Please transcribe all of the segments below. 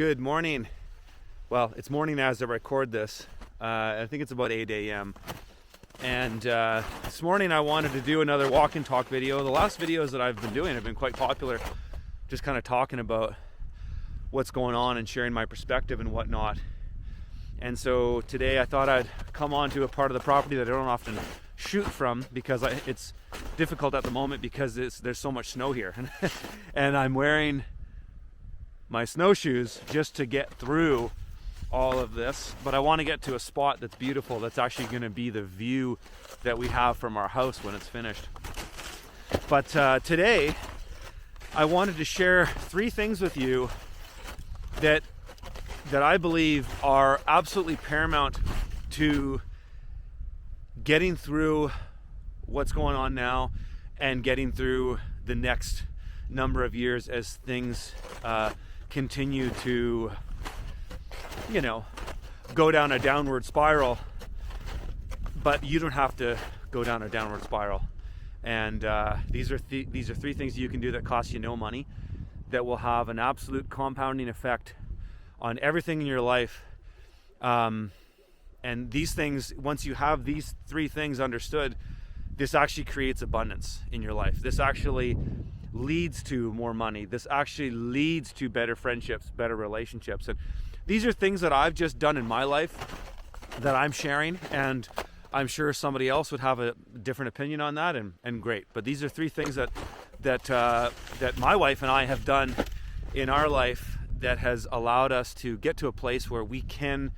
Good morning. Well, it's morning as I record this. I think it's about 8 a.m. And this morning I wanted to do another walk and talk video. The last videos that I've been doing have been quite popular, just kind of talking about what's going on and sharing my perspective and whatnot. And so today I thought I'd come on to a part of the property that I don't often shoot from because it's difficult at the moment because there's so much snow here. And I'm wearing my snowshoes just to get through all of this, but I want to get to a spot that's beautiful, that's actually going to be the view that we have from our house when it's finished. But today I wanted to share 3 things with you that I believe are absolutely paramount to getting through what's going on now and getting through the next number of years as things continue to, go down a downward spiral. But you don't have to go down a downward spiral. And these are 3 things you can do that cost you no money, that will have an absolute compounding effect on everything in your life. And these things, once you have these 3 things understood, this actually creates abundance in your life. This actually leads to more money. This actually leads to better friendships, better relationships. And these are things that I've just done in my life that I'm sharing, and I'm sure somebody else would have a different opinion on that, and great. But these are 3 things that my wife and I have done in our life that has allowed us to get to a place where we can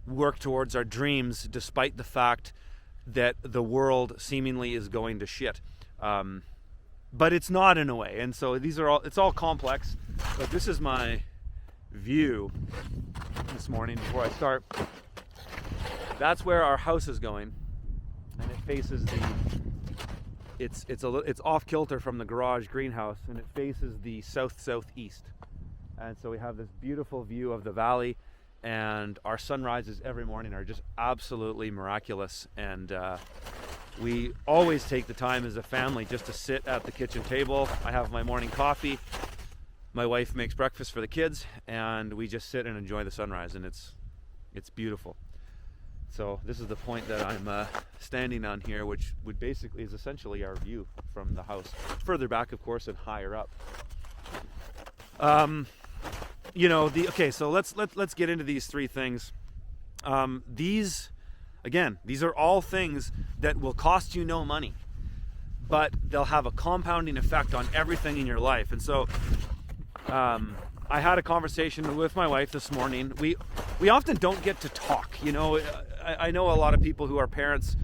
work towards our dreams despite the fact that the world seemingly is going to shit. But it's not, in a way. And so it's all complex. But this is my view this morning before I start. That's where our house is going, and it faces it's off kilter from the garage greenhouse, and it faces the southeast. And so we have this beautiful view of the valley, and our sunrises every morning are just absolutely miraculous. And we always take the time as a family just to sit at the kitchen table. I have my morning coffee. My wife makes breakfast for the kids, and we just sit and enjoy the sunrise, and it's beautiful. So this is the point that I'm standing on here, which basically is essentially our view from the house. Further back, of course, and higher up. So let's get into these 3 things. These are all things that will cost you no money, but they'll have a compounding effect on everything in your life. And so I had a conversation with my wife this morning. We often don't get to talk. I know a lot of people who are parents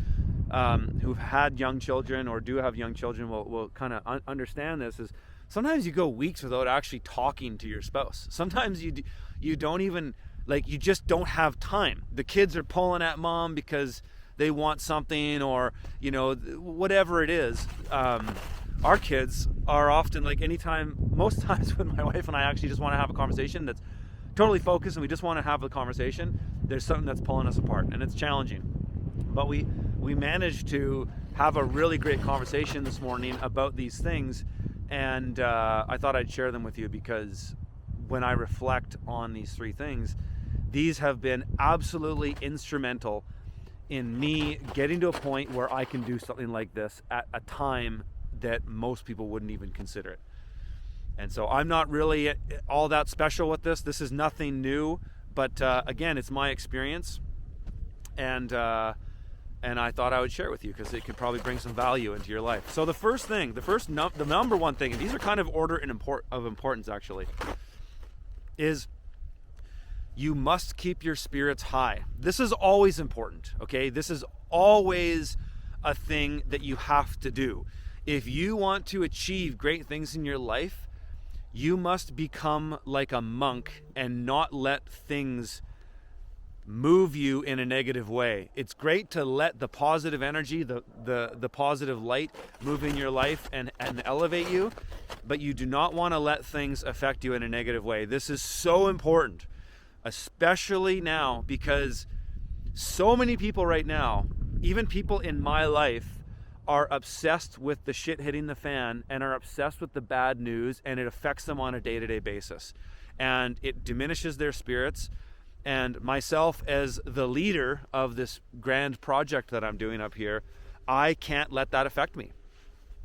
who've had young children or do have young children will kind of understand this. Is sometimes you go weeks without actually talking to your spouse. Sometimes you don't even, you just don't have time. The kids are pulling at mom because they want something, or whatever it is. Our kids are often most times when my wife and I actually just want to have a conversation that's totally focused and we just want to have a conversation, there's something that's pulling us apart, and it's challenging. But we managed to have a really great conversation this morning about these things, and I thought I'd share them with you because when I reflect on these 3 things, these have been absolutely instrumental in me getting to a point where I can do something like this at a time that most people wouldn't even consider it. And so I'm not really all that special with this. This is nothing new, but again, it's my experience, and I thought I would share it with you because it could probably bring some value into your life. So the number 1 thing, and these are kind of order of importance actually, is you must keep your spirits high. This is always important, okay? This is always a thing that you have to do. If you want to achieve great things in your life, you must become like a monk and not let things move you in a negative way. It's great to let the positive energy, the positive light move in your life and elevate you, but you do not want to let things affect you in a negative way. This is so important, especially now, because so many people right now, even people in my life, are obsessed with the shit hitting the fan and are obsessed with the bad news, and it affects them on a day-to-day basis. And it diminishes their spirits. And myself, as the leader of this grand project that I'm doing up here, I can't let that affect me.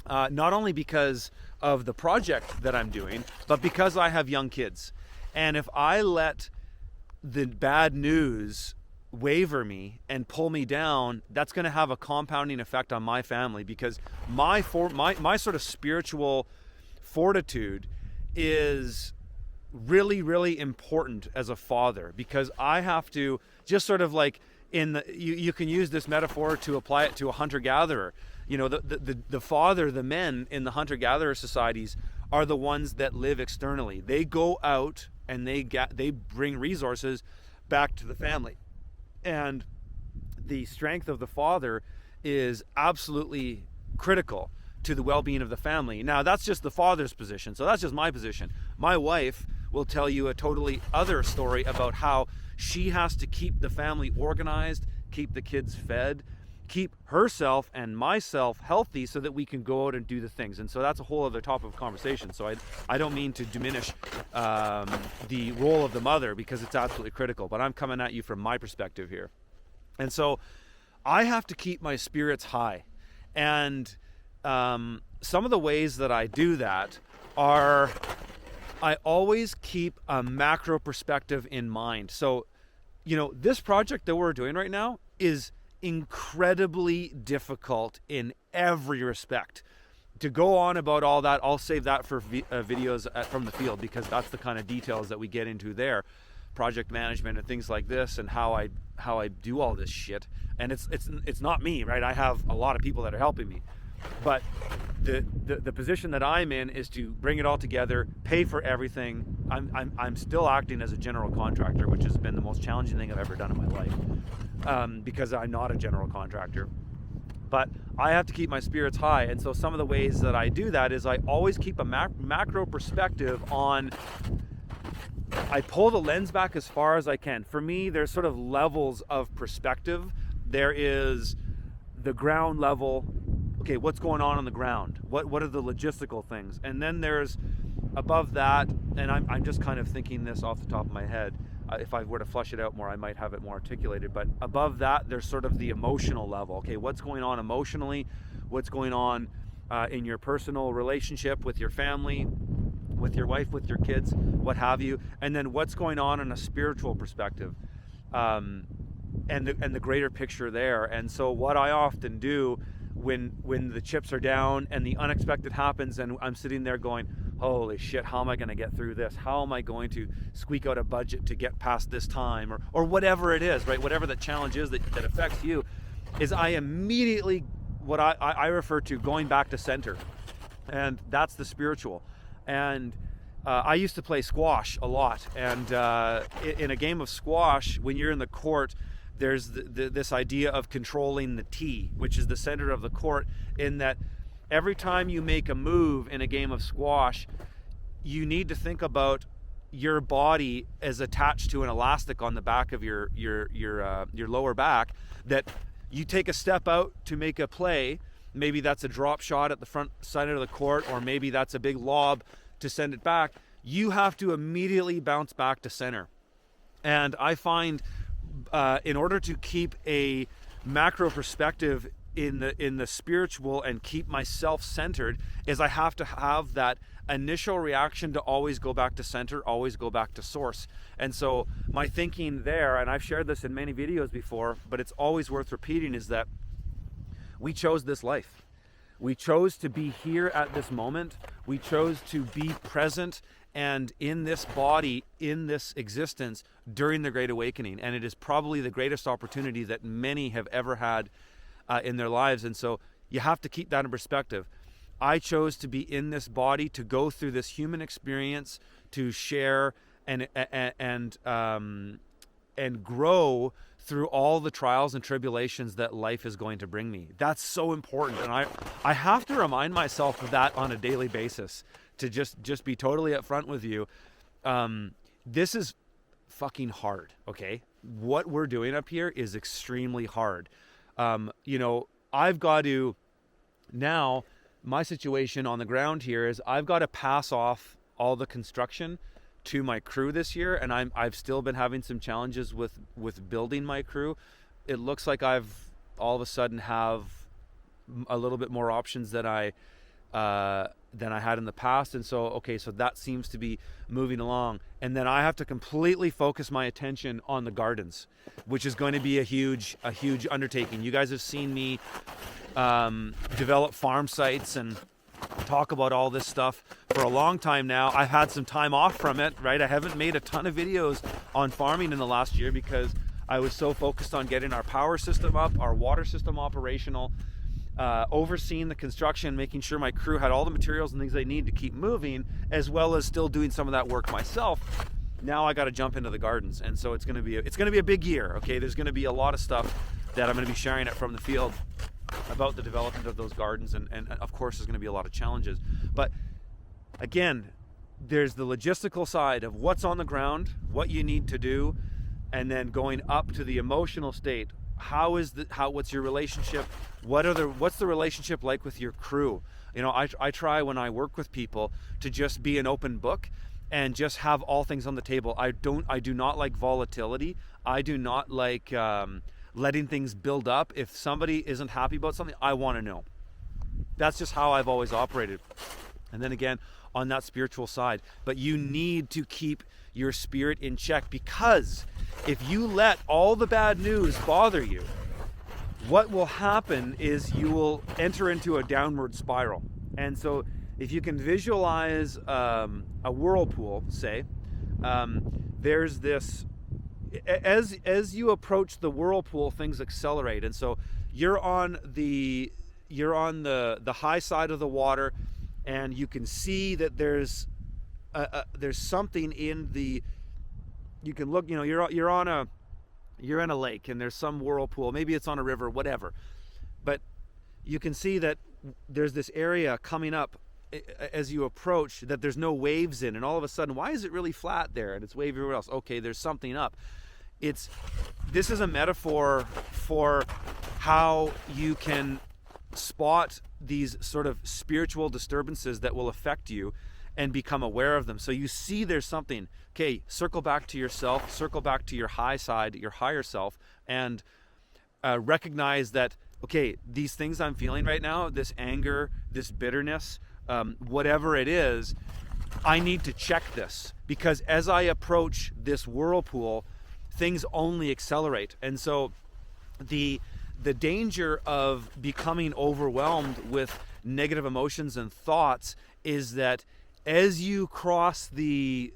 Not only because of the project that I'm doing, but because I have young kids. And if I let the bad news waver me and pull me down, that's going to have a compounding effect on my family, because my sort of spiritual fortitude is really, really important as a father, because I have to just sort of like you can use this metaphor to apply it to a hunter-gatherer. You know, the father, the men in the hunter-gatherer societies are the ones that live externally. They go out and they bring resources back to the family. And the strength of the father is absolutely critical to the well-being of the family. Now, that's just the father's position, so that's just my position. My wife will tell you a totally other story about how she has to keep the family organized, keep the kids fed, keep herself and myself healthy so that we can go out and do the things. And so that's a whole other topic of conversation. So I don't mean to diminish the role of the mother, because it's absolutely critical, but I'm coming at you from my perspective here. And so I have to keep my spirits high. And some of the ways that I do that are, I always keep a macro perspective in mind. So, you know, this project that we're doing right now is incredibly difficult in every respect. To go on about all that, I'll save that for videos from the field, because that's the kind of details that we get into there, project management and things like this, and how I do all this shit. And it's not me, right? I have a lot of people that are helping me, but the position that I'm in is to bring it all together, pay for everything. I'm still acting as a general contractor, which has been the most challenging thing I've ever done in my life, because I'm not a general contractor. But I have to keep my spirits high, and so some of the ways that I do that is I always keep a macro perspective on. I pull the lens back as far as I can. For me, there's sort of levels of perspective. There is the ground level. Okay, what's going on the ground? What are the logistical things? And then there's above that, and I'm just kind of thinking this off the top of my head. If I were to flesh it out more, I might have it more articulated. But above that, there's sort of the emotional level. Okay, what's going on emotionally? What's going on in your personal relationship with your family, with your wife, with your kids, what have you? And then what's going on in a spiritual perspective, and the greater picture there. And so what I often do when the chips are down and the unexpected happens, and I'm sitting there going, holy shit, how am I going to get through this? How am I going to squeak out a budget to get past this time, or whatever it is, right? Whatever the challenge is that affects you, is I immediately, what I refer to, going back to center. And that's the spiritual. And I used to play squash a lot. And in a game of squash, when you're in the court, there's this idea of controlling the tee, which is the center of the court, in that every time you make a move in a game of squash, you need to think about your body as attached to an elastic on the back of your lower back, that you take a step out to make a play. Maybe that's a drop shot at the front side of the court, or maybe that's a big lob to send it back. You have to immediately bounce back to center. And I find in order to keep a macro perspective in the spiritual and keep myself centered, is I have to have that initial reaction to always go back to center, always go back to source. And so my thinking there, and I've shared this in many videos before, but it's always worth repeating, is that we chose this life. We chose to be here at this moment. We chose to be present and in this body, in this existence during the Great Awakening. And it is probably the greatest opportunity that many have ever had in their lives. And so you have to keep that in perspective. I chose to be in this body, to go through this human experience, to share and grow through all the trials and tribulations that life is going to bring me. That's so important. And I have to remind myself of that on a daily basis, to just be totally upfront with you. This is fucking hard, okay? What we're doing up here is extremely hard. I've got to now my situation on the ground here is I've got to pass off all the construction to my crew this year, and I've still been having some challenges with building my crew. It looks like I've all of a sudden have a little bit more options than I had in the past, and so that seems to be moving along. And then I have to completely focus my attention on the gardens, which is going to be a huge undertaking. You guys have seen me develop farm sites and talk about all this stuff for a long time now. I've had some time off from it, right? I haven't made a ton of videos on farming in the last year because I was so focused on getting our power system up, our water system operational, overseeing the construction, making sure my crew had all the materials and things they need to keep moving, as well as still doing some of that work myself. Now I got to jump into the gardens, and so it's going to be a big year. Okay, there's going to be a lot of stuff that I'm going to be sharing it from the field about the development of those gardens, and of course there's going to be a lot of challenges. But again, there's the logistical side of what's on the ground, what you need to do, and then going up to the emotional state. What's your relationship? What's the relationship like with your crew? You know, I try when I work with people to just be an open book and just have all things on the table. I do not like volatility. I do not like letting things build up. If somebody isn't happy about something, I want to know. That's just how I've always operated. And then again, on that spiritual side, but you need to keep your spirit in check, because if you let all the bad news bother you, what will happen is you will enter into a downward spiral. And so if you can visualize a whirlpool, say, there's this, as you approach the whirlpool, things accelerate. And so you're on the high side of the water, and you can see that there's something in the, you can look, you know, you're in a lake and there's some whirlpool, maybe it's on a river, whatever, but you can see that there's this area coming up as you approach that there's no waves in, and all of a sudden, why is it really flat there and it's wavy everywhere else? Okay, there's something up. This is a metaphor for how you can spot these sort of spiritual disturbances that will affect you and become aware of them. So you see there's something. Okay, circle back to yourself, circle back to your high side, your higher self, and recognize that, okay, these things I'm feeling right now, this anger, this bitterness, whatever it is, I need to check this, because as I approach this whirlpool, things only accelerate. And so the danger of becoming overwhelmed with negative emotions and thoughts is that as you cross the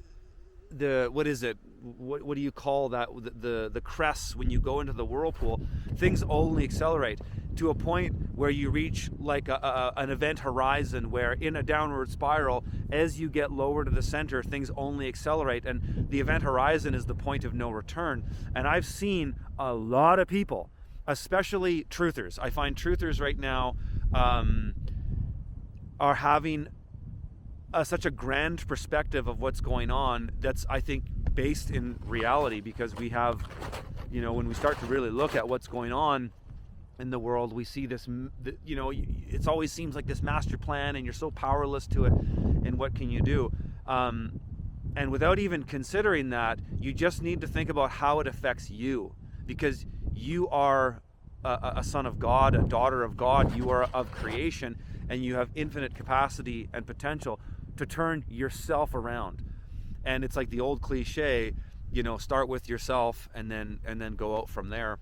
what is it? What do you call that? The crests when you go into the whirlpool, things only accelerate to a point where you reach like an event horizon where in a downward spiral, as you get lower to the center, things only accelerate, and the event horizon is the point of no return. And I've seen a lot of people, especially truthers. I find truthers right now are having such a grand perspective of what's going on that's, I think, based in reality, because we have, you know, when we start to really look at what's going on in the world, we see this, you know, it always seems like this master plan and you're so powerless to it, and what can you do? And without even considering that, you just need to think about how it affects you, because you are a son of God, a daughter of God, you are of creation, and you have infinite capacity and potential to turn yourself around. And it's like the old cliche, you know, start with yourself and then go out from there.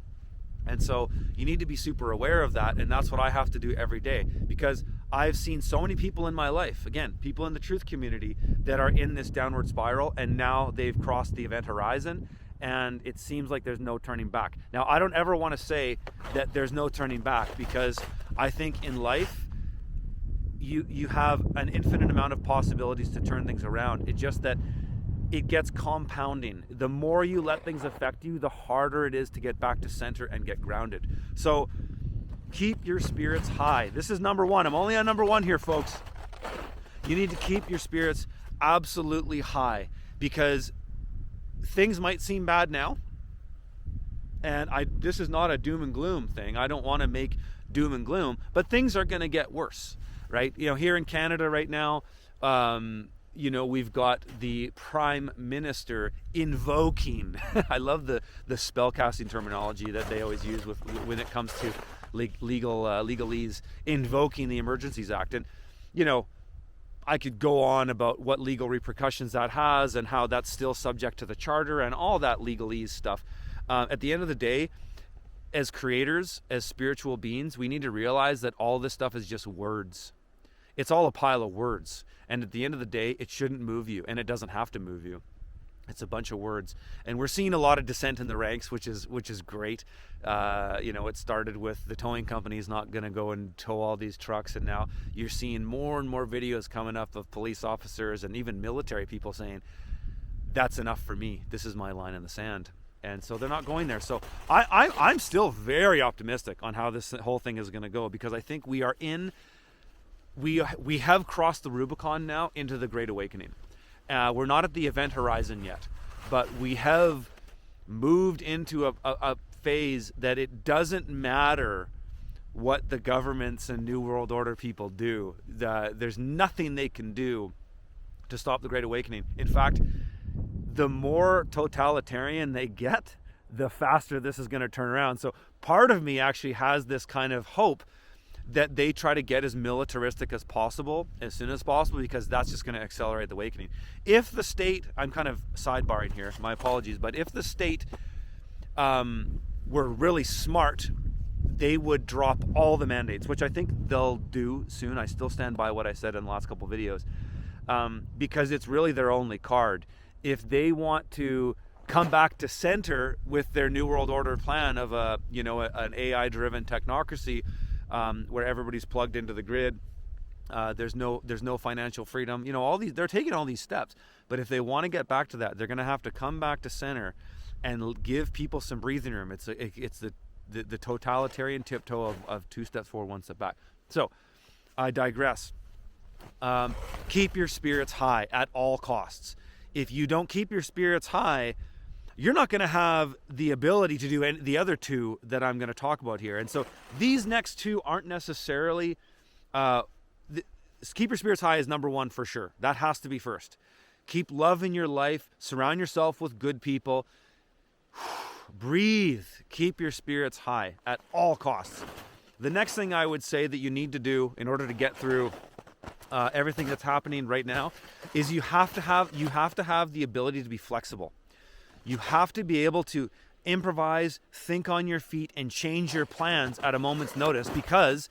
And so you need to be super aware of that, and that's what I have to do every day, because I've seen so many people in my life, again, people in the truth community, that are in this downward spiral, and now they've crossed the event horizon, and it seems like there's no turning back. Now, I don't ever want to say that there's no turning back, because I think in life, you have an infinite amount of possibilities to turn things around. It's just that it gets compounding. The more you let things affect you, the harder it is to get back to center and get grounded. So keep your spirits high. This is number one. I'm only on number one here, folks. You need to keep your spirits absolutely high, because things might seem bad now. And this is not a doom and gloom thing. I don't want to make doom and gloom, but things are going to get worse, right? Here in Canada right now, we've got the Prime Minister invoking. I love the spellcasting terminology that they always use when it comes to legalese, invoking the Emergencies Act. And I could go on about what legal repercussions that has and how that's still subject to the charter and all that legalese stuff. At the end of the day, as creators, as spiritual beings, we need to realize that all this stuff is just words. It's all a pile of words. And at the end of the day, it shouldn't move you, and it doesn't have to move you. It's a bunch of words. And we're seeing a lot of dissent in the ranks, which is great. It started with the towing companies not going to go and tow all these trucks, and now you're seeing more and more videos coming up of police officers and even military people saying, that's enough for me. This is my line in the sand. And so they're not going there. So I'm still very optimistic on how this whole thing is going to go, because I think we have crossed the Rubicon now into the Great Awakening. We're not at the event horizon yet, but we have moved into a phase that it doesn't matter what the governments and New World Order people do. There's nothing they can do to stop the Great Awakening. In fact, the more totalitarian they get, the faster this is going to turn around. So part of me actually has this kind of hope that they try to get as militaristic as possible, as soon as possible, because that's just going to accelerate the awakening. If the state, I'm kind of sidebarring here, my apologies, but if the state were really smart, they would drop all the mandates, which I think they'll do soon. I still stand by what I said in the last couple of videos, because it's really their only card. If they want to come back to center with their New World Order plan of an AI-driven technocracy, where everybody's plugged into the grid, there's no financial freedom. All these, they're taking all these steps. But if they want to get back to that, they're going to have to come back to center and give people some breathing room. It's the totalitarian tiptoe of 2 steps forward, 1 step back. So I digress. Keep your spirits high at all costs. If you don't keep your spirits high, you're not going to have the ability to do the other two that I'm going to talk about here. And so these next two aren't necessarily, keep your spirits high is number one for sure. That has to be first. Keep love in your life. Surround yourself with good people. Breathe. Keep your spirits high at all costs. The next thing I would say that you need to do in order to get through everything that's happening right now is you have to have the ability to be flexible. You have to be able to improvise, think on your feet, and change your plans at a moment's notice, because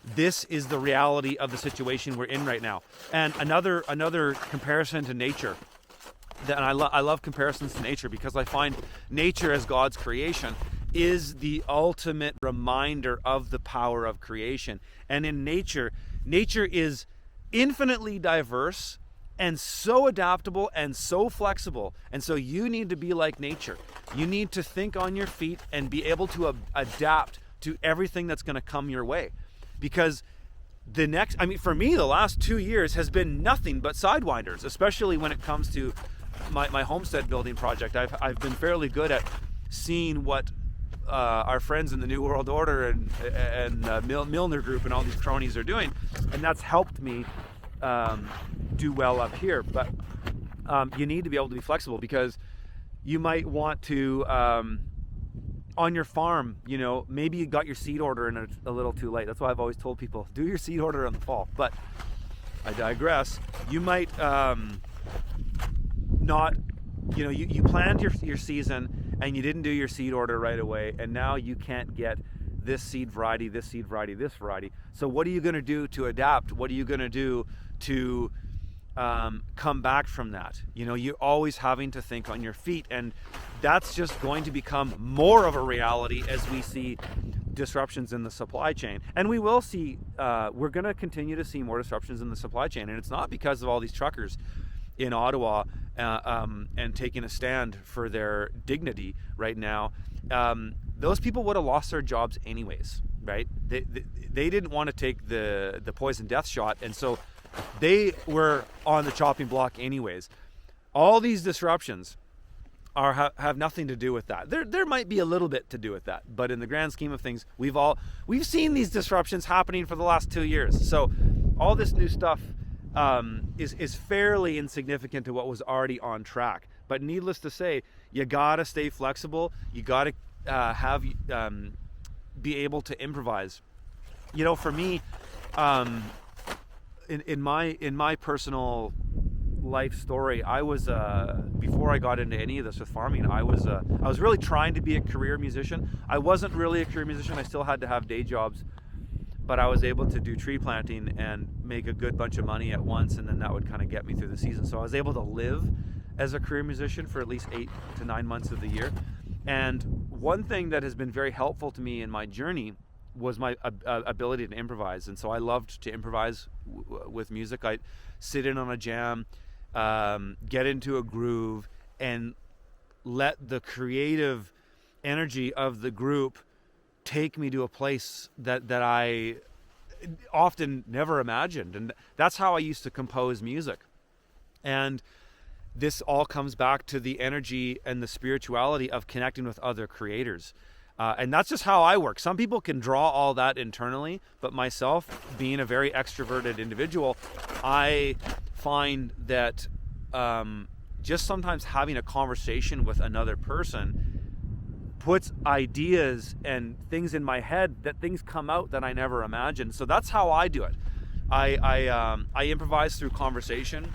this is the reality of the situation we're in right now. And another comparison to nature, and I love comparisons to nature, because I find nature as God's creation is the ultimate reminder of the power of creation. And in nature is infinitely diverse and so adaptable and so flexible. And so you need to be like nature. You need to think on your feet and be able to adapt to everything that's going to come your way. Because for me, the last 2 years has been nothing but sidewinders, especially when it comes to my homestead building project. I've been fairly good at seeing what our friends in the New World Order and Milner Group and all these cronies are doing. And that's helped me do well up here. But you need to be able to be flexible, because you might want to on your farm, maybe you got your seed order in a little too late. That's why I've always told people, do your seed order in the fall. But I digress. You might not, you planned your season and you didn't do your seed order right away, and now you can't get this seed variety, this seed variety, this variety. So what are you going to do to adapt? What are you going to do to come back from that? You're always having to think on your feet, and that's just going to become more of a reality as we see disruptions in the supply chain. And we will see, we're going to continue to see more disruptions in the supply chain, and it's not because of all these truckers in Ottawa and taking a stand for their dignity right now. Those people would have lost their jobs anyways, right? They didn't want to take the poison death shot, and so they were on the chopping block anyways. All these disruptions have nothing to do with that. There might be a little bit to do with that, but in the grand scheme of things, we've seen these disruptions happening for the last 2 years. So all this new stuff is fairly insignificant to what was already on track. But needless to say, you gotta stay flexible. You gotta be able to improvise. For me, in my personal life story, I was before I got into any of this with farming, I was really trying to be a career musician. I wasn't really a career musician. I still had to have day jobs, but I was able to do tree planting and make a good bunch of money at once, and then that would kind of get me through the season. So I was able to live as a career musician for at least 8 to 9 months of the year. And one thing that has been very helpful to me in my journey was my ability to improvise. And so I loved to improvise with music. I'd sit in on a jam, get into a groove, and let the creative energy of the group take me to a place that I often never imagined. And that's how I used to compose music. And this all comes back to the energy and the spirituality of connecting with other creators. And that's just how I work. Some people can draw all that internally, but myself, being a very extroverted individual, I find that just sometimes having a conversation with another person puts ideas and things in my head, that things come out that I never imagined. So that's how I do it. I improvise through conversation.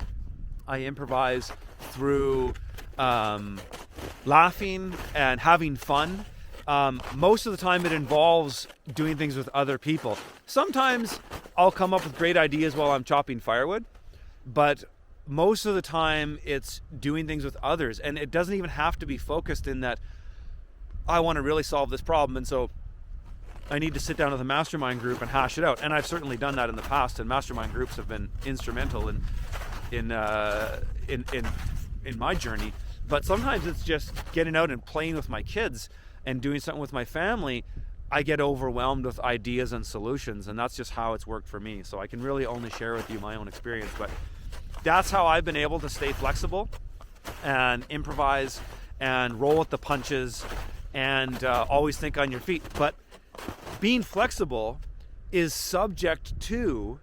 I improvise through laughing and having fun. Most of the time it involves doing things with other people. Sometimes I'll come up with great ideas while I'm chopping firewood, but most of the time it's doing things with others. And it doesn't even have to be focused in that I want to really solve this problem, and so I need to sit down with a mastermind group and hash it out. And I've certainly done that in the past, and mastermind groups have been instrumental in my journey. But sometimes it's just getting out and playing with my kids and doing something with my family. I get overwhelmed with ideas and solutions, and that's just how it's worked for me. So I can really only share with you my own experience, but that's how I've been able to stay flexible and improvise and roll with the punches and always think on your feet. But being flexible is subject to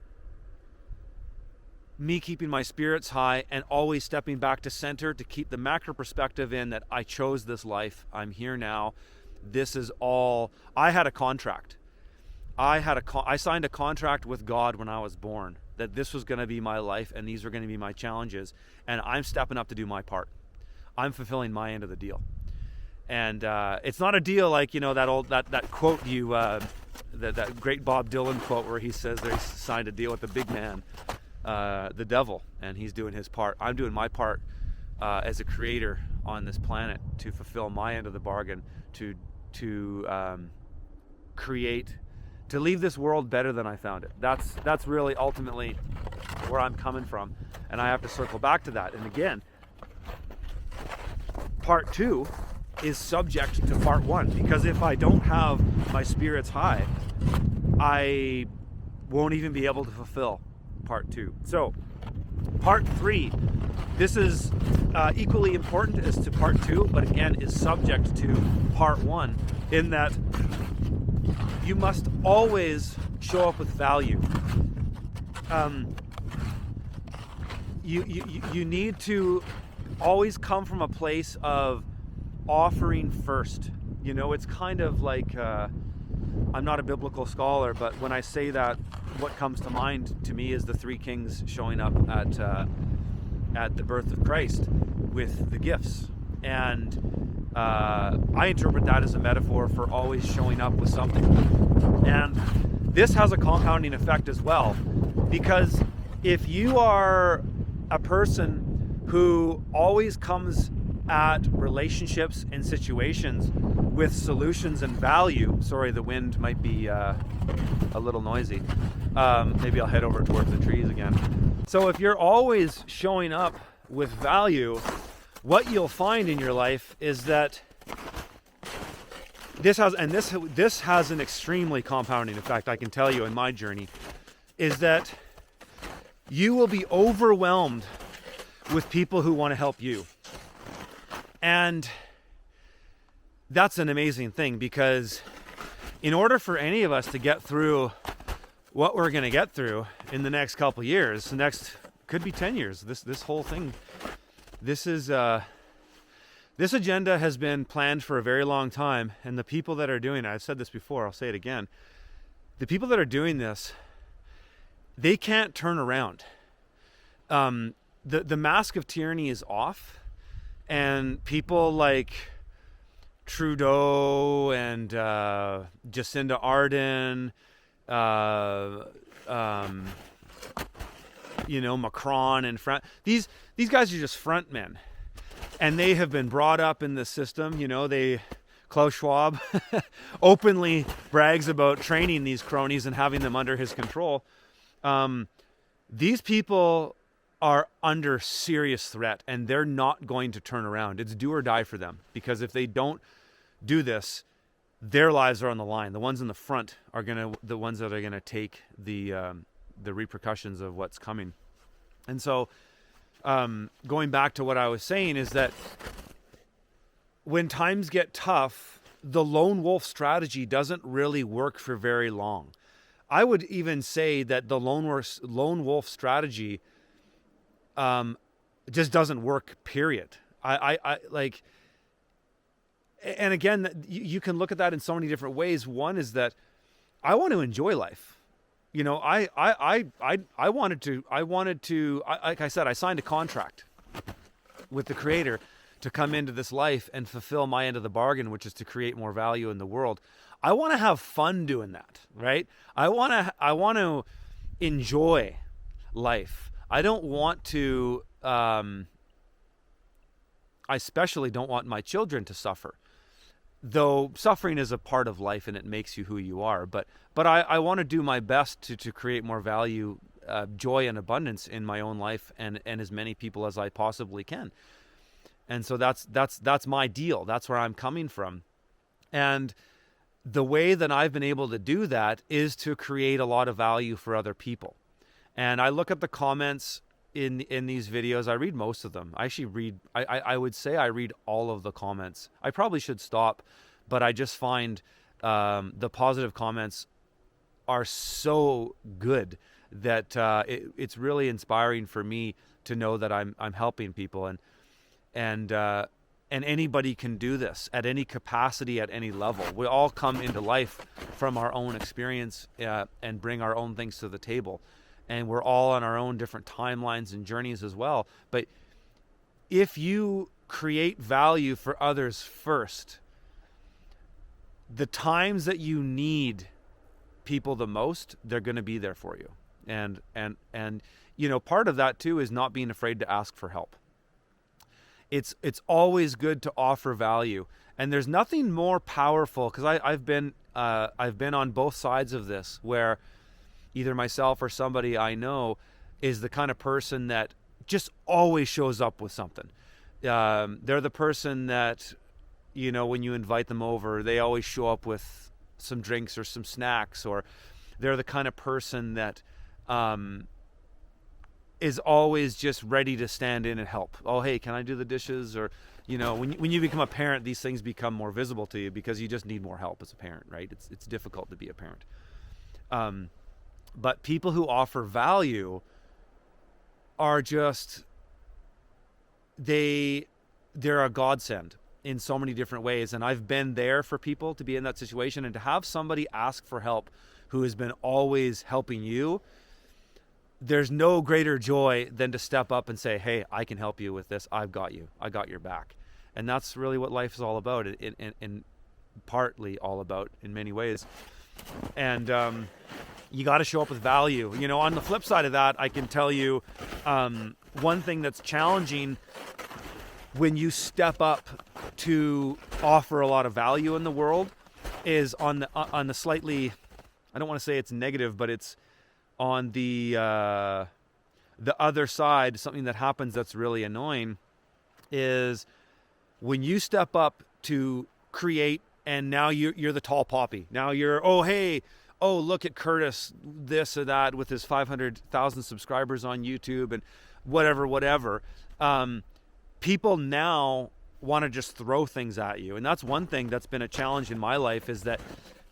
me keeping my spirits high and always stepping back to center to keep the macro perspective in that I chose this life. I'm here now. This is all. I had a contract. I signed a contract with God when I was born that this was going to be my life and these were going to be my challenges, and I'm stepping up to do my part. I'm fulfilling my end of the deal. And it's not a deal like, that quote that great Bob Dylan quote where he says that he signed a deal with the big man, the devil, and he's doing his part. I'm doing my part as a creator on this planet to fulfill my end of the bargain, to create, to leave this world better than I found it. That's really ultimately where I'm coming from, and I have to circle back to that. And again, part 2 is subject to part 1, because if I don't have my spirits high, I won't even be able to fulfill part 2. So part 3, this is equally important as to part 2, but again is subject to part 1 in that you must always show up with value. You need to always come from a place of offering first. It's kind of like, I'm not a biblical scholar, but when I say that, what comes to mind to me is the 3 kings showing up at the birth of Christ with the gifts. And I interpret that as a metaphor for always showing up with something. And this has a compounding effect as well, because if you are a person who always comes at relationships and situations with solutions and value. Sorry, the wind might be a little noisy. Maybe I'll head over towards the trees again. So if you're always showing up with value, what you'll find in your life is that this has an extremely compounding effect, I can tell you in my journey, is that you will be overwhelmed with people who want to help you. And that's an amazing thing, because in order for any of us to get through what we're going to get through in the next couple of years, the next could be 10 years, this whole thing, this agenda has been planned for a very long time. And the people that are doing it, I've said this before, I'll say it again, the people that are doing this, they can't turn around. The mask of tyranny is off, and people like Trudeau and Jacinda Ardern, Macron and these guys are just front men, and they have been brought up in the system. Klaus Schwab openly brags about training these cronies and having them under his control. These people are under serious threat, and they're not going to turn around. It's do or die for them, because if they don't do this, their lives are on the line. The ones in the front are the ones that are gonna take the repercussions of what's coming. And so, going back to what I was saying, is that when times get tough, the lone wolf strategy doesn't really work for very long. I would even say that the lone wolf strategy just doesn't work, period. I like, and again, you can look at that in so many different ways. One is that I want to enjoy life. I wanted to, like I said, I signed a contract with the Creator to come into this life and fulfill my end of the bargain, which is to create more value in the world. I want to have fun doing that, right? I want to enjoy life. I don't want to, I especially don't want my children to suffer. Though suffering is a part of life and it makes you who you are. But I want to do my best to create more value, joy and abundance in my own life and as many people as I possibly can. And so that's my deal. That's where I'm coming from. And the way that I've been able to do that is to create a lot of value for other people. And I look at the comments in these videos. I read most of them. I actually I would say I read all of the comments. I probably should stop, but I just find the positive comments are so good that it's really inspiring for me to know that I'm helping people. And anybody can do this at any capacity, at any level. We all come into life from our own experience and bring our own things to the table. And we're all on our own different timelines and journeys as well. But if you create value for others first, the times that you need people the most, they're going to be there for you. And part of that too is not being afraid to ask for help. It's always good to offer value, and there's nothing more powerful, because I've been on both sides of this, where either myself or somebody I know is the kind of person that just always shows up with something. They're the person that, when you invite them over, they always show up with some drinks or some snacks, or they're the kind of person that is always just ready to stand in and help. Oh, hey, can I do the dishes? Or, when you become a parent, these things become more visible to you because you just need more help as a parent, right? It's difficult to be a parent. But people who offer value are just, they're a godsend in so many different ways. And I've been there for people to be in that situation, and to have somebody ask for help who has been always helping you, there's no greater joy than to step up and say, hey, I can help you with this. I've got you. I got your back. And that's really what life is all about, and partly all about in many ways. And you got to show up with value. On the flip side of that, I can tell you one thing that's challenging when you step up to offer a lot of value in the world is on the slightly, I don't want to say it's negative, but it's on the other side. Something that happens that's really annoying is when you step up to create, and now you're the tall poppy. Now you're, look at Curtis, this or that, with his 500,000 subscribers on YouTube and whatever. People now want to just throw things at you. And that's one thing that's been a challenge in my life, is that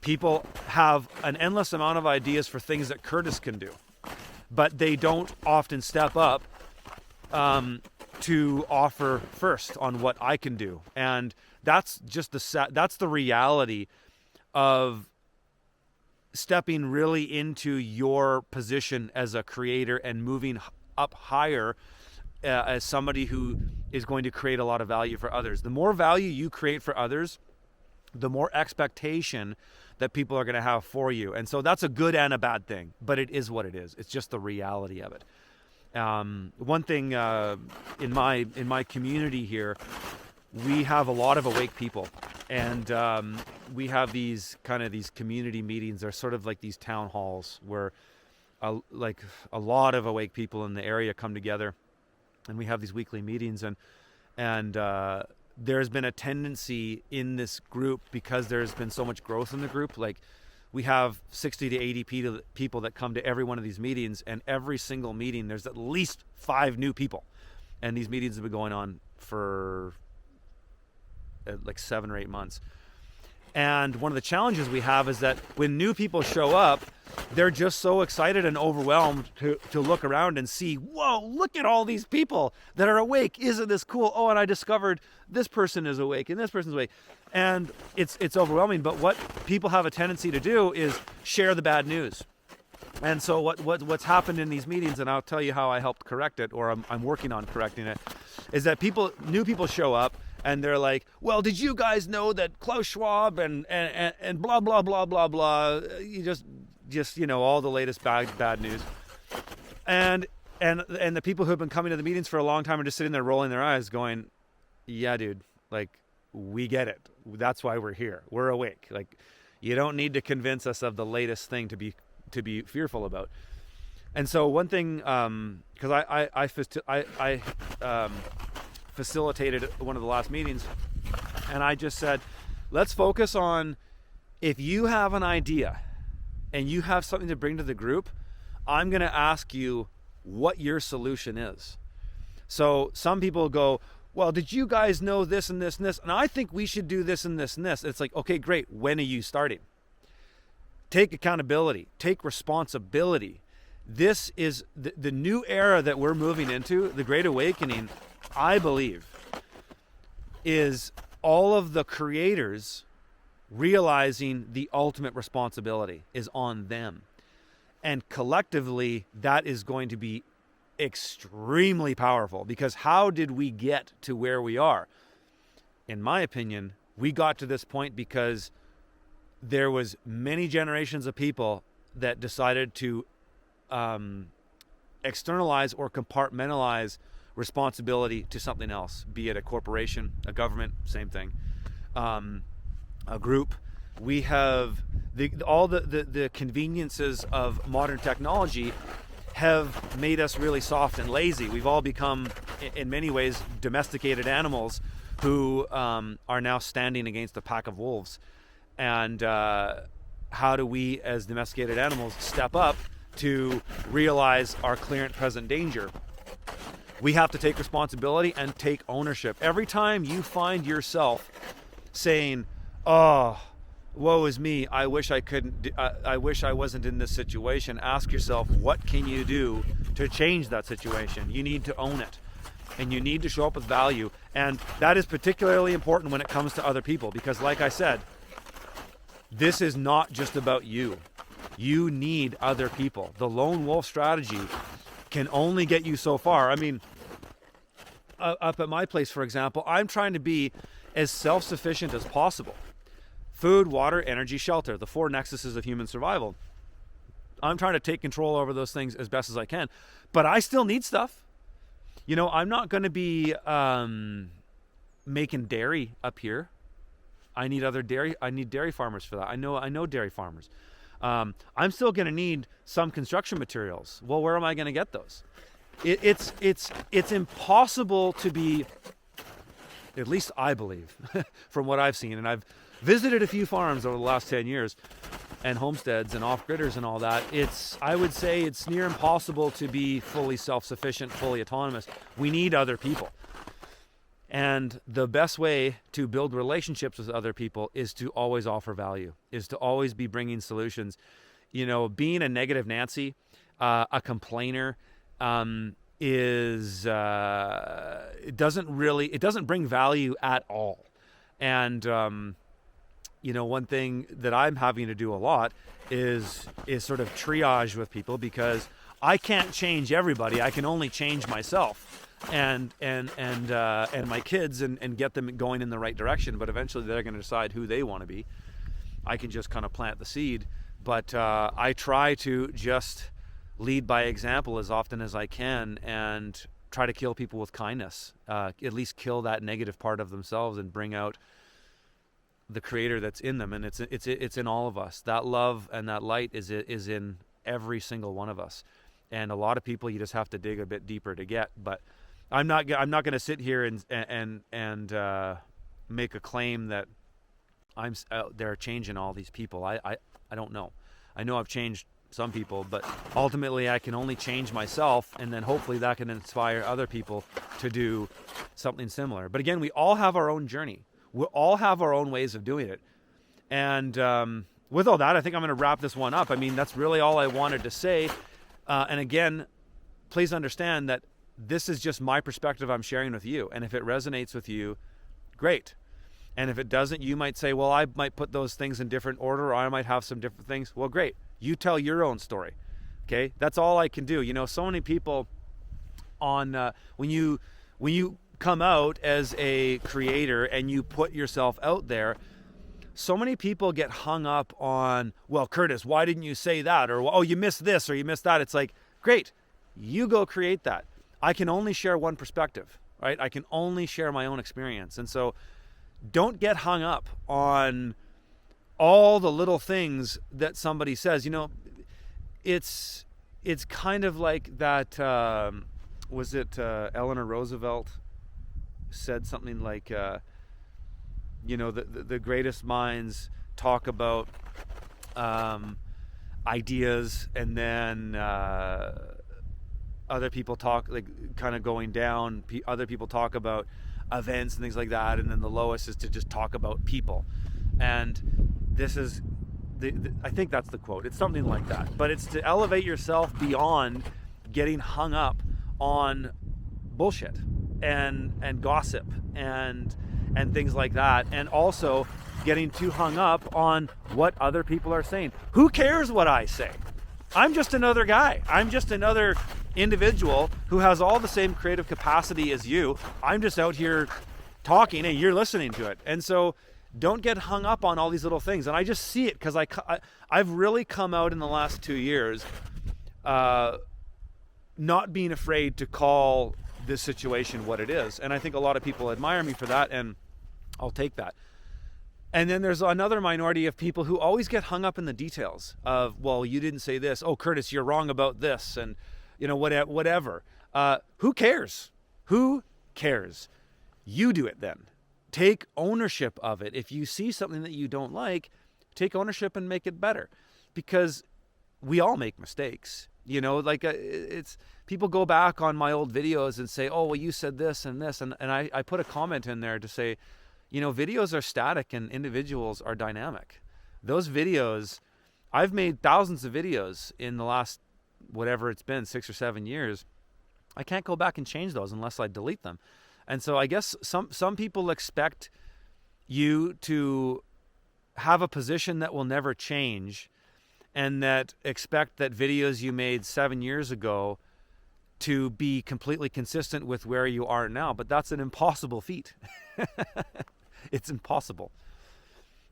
people have an endless amount of ideas for things that Curtis can do, but they don't often step up to offer first on what I can do. And that's just that's the reality of stepping really into your position as a creator and moving up higher as somebody who is going to create a lot of value for others. The more value you create for others, the more expectation that people are going to have for you. And so that's a good and a bad thing, but it is what it is. It's just the reality of it. One thing in my community here, we have a lot of awake people, and we have these community meetings. They're sort of like these town halls where a lot of awake people in the area come together, and we have these weekly meetings. And there's been a tendency in this group, because there's been so much growth in the group. Like, we have 60 to 80 people that come to every one of these meetings, and every single meeting there's at least 5 new people. And these meetings have been going on for like 7 or 8 months. And one of the challenges we have is that when new people show up, they're just so excited and overwhelmed to look around and see, whoa, look at all these people that are awake. Isn't this cool? Oh, and I discovered this person is awake and this person's awake. And it's overwhelming. But what people have a tendency to do is share the bad news. And so what's happened in these meetings, and I'll tell you how I helped correct it, or I'm working on correcting it, is that new people show up, and they're like, well, did you guys know that Klaus Schwab and blah, blah, blah, blah, blah, you just all the latest bad news. And the people who have been coming to the meetings for a long time are just sitting there rolling their eyes going, yeah, dude, like, we get it. That's why we're here. We're awake. Like, you don't need to convince us of the latest thing to be fearful about. And so one thing, because I facilitated one of the last meetings, and I just said, let's focus on, if you have an idea and you have something to bring to the group, I'm going to ask you what your solution is. So some people go, well, did you guys know this and this and this? And I think we should do this and this and this. It's like, okay, great. When are you starting? Take accountability. Take responsibility. This is the new era that we're moving into, the Great Awakening, I believe, is all of the creators realizing the ultimate responsibility is on them. And collectively, that is going to be extremely powerful, because how did we get to where we are? In my opinion, we got to this point because there was many generations of people that decided to externalize or compartmentalize responsibility to something else, be it a corporation, a government, same thing, a group. We have all the conveniences of modern technology have made us really soft and lazy. We've all become, in many ways, domesticated animals who are now standing against a pack of wolves. And how do we, as domesticated animals, step up to realize our clear and present danger? We have to take responsibility and take ownership. Every time you find yourself saying, oh, woe is me, I wish I couldn't, I wish I wasn't in this situation, ask yourself, what can you do to change that situation? You need to own it, and you need to show up with value. And that is particularly important when it comes to other people, because like I said, this is not just about you. You need other people. The lone wolf strategy can only get you so far. I mean, up at my place, for example, I'm trying to be as self-sufficient as possible. Food, water, energy, shelter, the 4 nexuses of human survival. I'm trying to take control over those things as best as I can, but I still need stuff. I'm not going to be making dairy up here. I need dairy farmers for that. I know dairy farmers. I'm still going to need some construction materials. Well, where am I going to get those? It's impossible to be, at least I believe, from what I've seen, and I've visited a few farms over the last 10 years, and homesteads and off-gridders and all that. I would say it's near impossible to be fully self-sufficient, fully autonomous. We need other people. And the best way to build relationships with other people is to always offer value, is to always be bringing solutions. Being a negative Nancy, a complainer, it doesn't bring value at all. And one thing that I'm having to do a lot is sort of triage with people, because I can't change everybody. I can only change myself and my kids and get them going in the right direction. But eventually they're going to decide who they want to be. I can just kind of plant the seed. But I try to just lead by example as often as I can, and try to kill people with kindness. At least kill that negative part of themselves and bring out the creator that's in them. And it's in all of us. That love and that light is in every single one of us. And a lot of people you just have to dig a bit deeper to get. But I'm not going to sit here and make a claim that I'm out there changing all these people. I don't know. I know I've changed some people, but ultimately I can only change myself, and then hopefully that can inspire other people to do something similar. But again, we all have our own journey. We all have our own ways of doing it. And with all that, I think I'm going to wrap this one up. I mean, that's really all I wanted to say. And again, please understand that this is just my perspective I'm sharing with you. And if it resonates with you, great. And if it doesn't, you might say, well, I might put those things in different order, or I might have some different things. Well, great. You tell your own story. Okay? That's all I can do. So many people when you come out as a creator and you put yourself out there, so many people get hung up on, well, Curtis, why didn't you say that? Or, oh, you missed this or you missed that. It's like, great. You go create that. I can only share one perspective, right? I can only share my own experience. And so don't get hung up on all the little things that somebody says. It's kind of like that, was it Eleanor Roosevelt said something like, the greatest minds talk about ideas, and then other people talk, like, kind of going down. Other people talk about events and things like that, and then the lowest is to just talk about people. And this is I think that's the quote. It's something like that. But it's to elevate yourself beyond getting hung up on bullshit and gossip and things like that, and also getting too hung up on what other people are saying. Who cares what I say? I'm just another guy. I'm just another individual who has all the same creative capacity as you. I'm just out here talking and you're listening to it. And so don't get hung up on all these little things. And I just see it because I've really come out in the last 2 years not being afraid to call this situation what it is. And I think a lot of people admire me for that, and I'll take that. And then there's another minority of people who always get hung up in the details of, well, you didn't say this. Oh, Curtis, you're wrong about this. And, whatever. Who cares? Who cares? You do it then. Take ownership of it. If you see something that you don't like, take ownership and make it better. Because we all make mistakes. It's people go back on my old videos and say, oh, well, you said this and this. And I put a comment in there to say, videos are static and individuals are dynamic. Those videos, I've made thousands of videos in the last, whatever it's been, 6 or 7 years. I can't go back and change those unless I delete them. And so I guess some people expect you to have a position that will never change, and that expect that videos you made 7 years ago to be completely consistent with where you are now. But that's an impossible feat. It's impossible.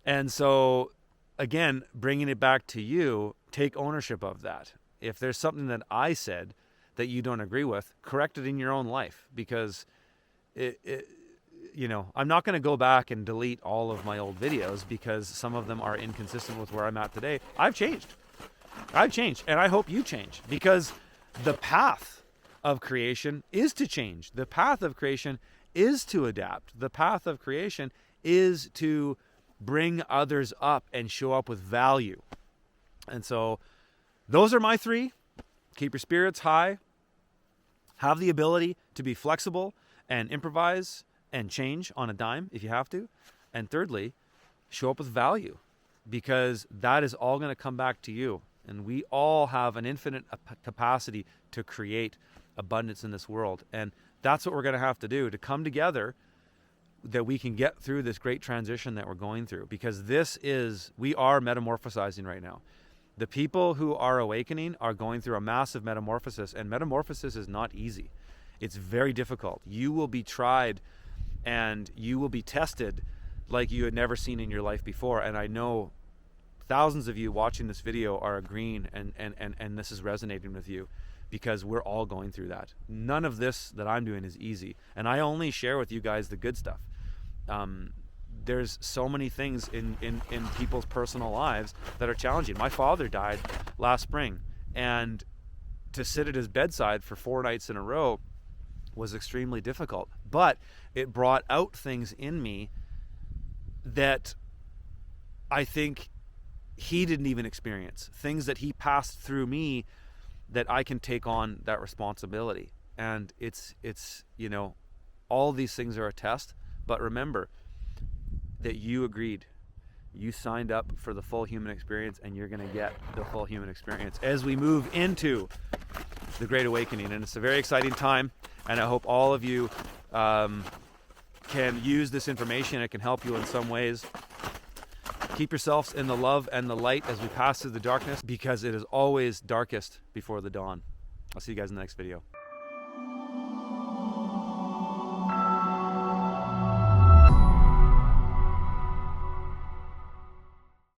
And so, again, bringing it back to you, take ownership of that. If there's something that I said that you don't agree with, correct it in your own life, because I'm not going to go back and delete all of my old videos because some of them are inconsistent with where I'm at today. I've changed, and I hope you change, because the path of creation is to change. The path of creation is to adapt. The path of creation is to bring others up and show up with value. And so those are my 3. Keep your spirits high. Have the ability to be flexible and improvise and change on a dime if you have to. And thirdly, show up with value, because that is all going to come back to you. And we all have an infinite capacity to create abundance in this world. And that's what we're going to have to do to come together, that we can get through this great transition that we're going through, because we are metamorphosizing right now. The people who are awakening are going through a massive metamorphosis, and metamorphosis is not easy. It's very difficult. You will be tried and you will be tested like you had never seen in your life before. And I know thousands of you watching this video are agreeing, and this is resonating with you, because we're all going through that. None of this that I'm doing is easy. And I only share with you guys the good stuff. There's so many things in people's personal lives that are challenging. My father died last spring, and to sit at his bedside for 4 nights in a row was extremely difficult. But it brought out things in me that I think he didn't even experience. Things that he passed through me that I can take on that responsibility. And it's all these things are a test. But remember that you agreed. You signed up for the full human experience, and you're going to get the full human experience as we move into the Great Awakening. And it's a very exciting time, and I hope all of you can use this information. It can help you in some ways. Keep yourselves in the love and the light as we pass through the darkness, because it is always darkest before the dawn. I'll see you guys in the next video.